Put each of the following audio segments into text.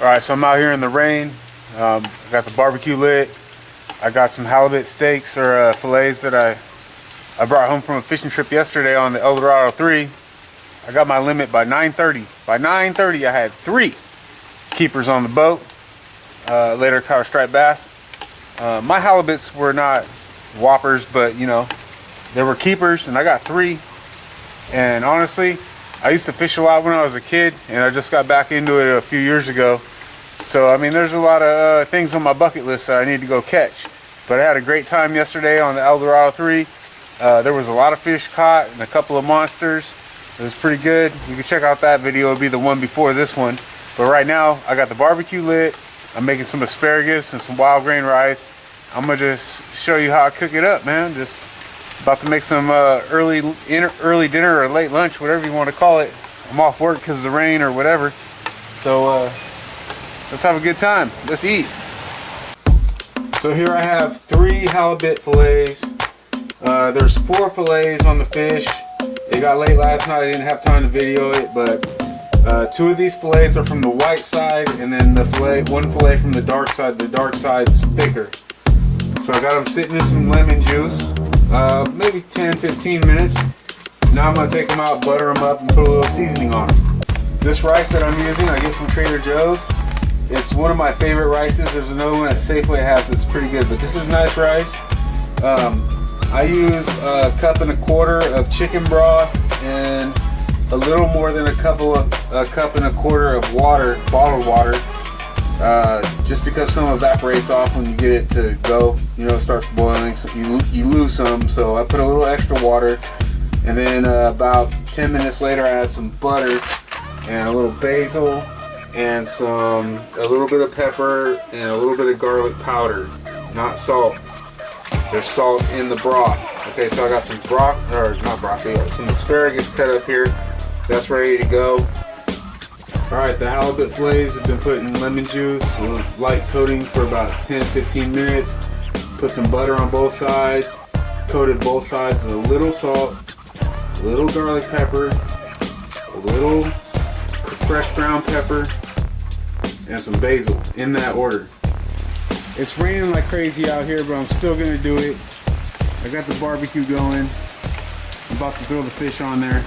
Alright, so I'm out here in the rain. I got the barbecue lit. I got some halibut steaks or fillets that I brought home from a fishing trip yesterday on the Dorado 3. I got my limit by 9:30. By 9:30 I had 3 keepers on the boat. Later caught a striped bass. My halibuts were not whoppers, but you know, they were keepers, and I got 3. And honestly, I used to fish a lot when I was a kid, and I just got back into it a few years ago. So I mean, there's a lot of things on my bucket list that I need to go catch. But I had a great time yesterday on the Dorado 3. There was a lot of fish caught and a couple of monsters. It was pretty good. You can check out that video. It'll be the one before this one. But right now, I got the barbecue lit. I'm making some asparagus and some wild grain rice. I'm gonna just show you how I cook it up, man. Just about to make some early dinner or late lunch, whatever you want to call it. I'm off work because of the rain or whatever. So let's have a good time. Let's eat. So here I have 3 halibut fillets. There's 4 fillets on the fish. It got late last night. I didn't have time to video it, but 2 of these fillets are from the white side, and then one fillet from the dark side. The dark side's thicker. So I got them sitting in some lemon juice, maybe 10-15 minutes. Now I'm gonna take them out, butter them up, and put a little seasoning on them. This rice that I'm using, I get from Trader Joe's. It's one of my favorite rices. There's another one that Safeway has that's pretty good, but this is nice rice. I use 1.25 cups of chicken broth and a little more than a cup and a quarter of water, bottled water, just because some evaporates off when you get it to go. You know, it starts boiling, so you lose some. So I put a little extra water, and then about 10 minutes later, I add some butter and a little basil and a little bit of pepper and a little bit of garlic powder, not salt. There's salt in the broth. Okay, so I got some some asparagus cut up here. That's ready to go. Alright, the halibut fillets have been put in lemon juice, a light coating for about 10-15 minutes. Put some butter on both sides, coated both sides with a little salt, a little garlic pepper, a little fresh ground pepper, and some basil, in that order. It's raining like crazy out here, but I'm still gonna do it. I got the barbecue going. I'm about to throw the fish on there.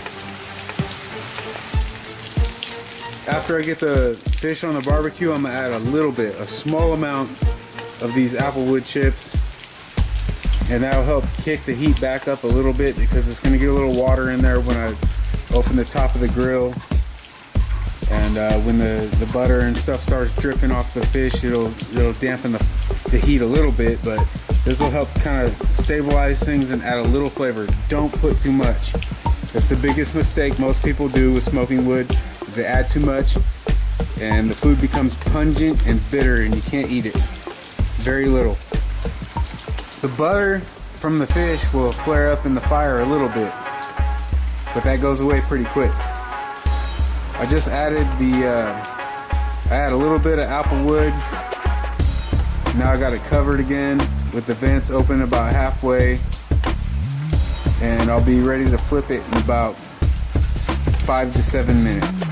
After I get the fish on the barbecue, I'm gonna add a small amount of these applewood chips, and that'll help kick the heat back up a little bit because it's gonna get a little water in there when I open the top of the grill. And when the butter and stuff starts dripping off the fish, it'll dampen the heat a little bit, but this will help kind of stabilize things and add a little flavor. Don't put too much. That's the biggest mistake most people do with smoking wood, is they add too much and the food becomes pungent and bitter and you can't eat it. Very little. The butter from the fish will flare up in the fire a little bit, but that goes away pretty quick. I just added I add a little bit of applewood. Now I got it covered again with the vents open about halfway, and I'll be ready to flip it in about 5 to 7 minutes.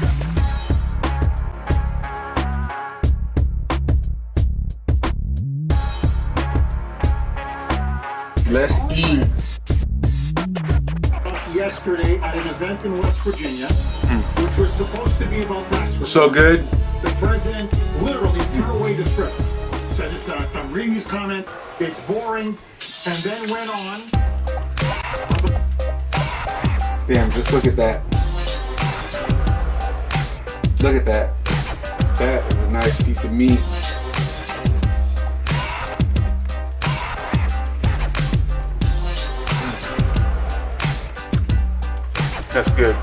Let's eat. Yesterday at an event in West Virginia, which was supposed to be about tax reform. So good. The president literally threw away the script. So this, I'm reading these comments, it's boring, and then went on. Damn, just look at that. Look at that. That is a nice piece of meat. That's good.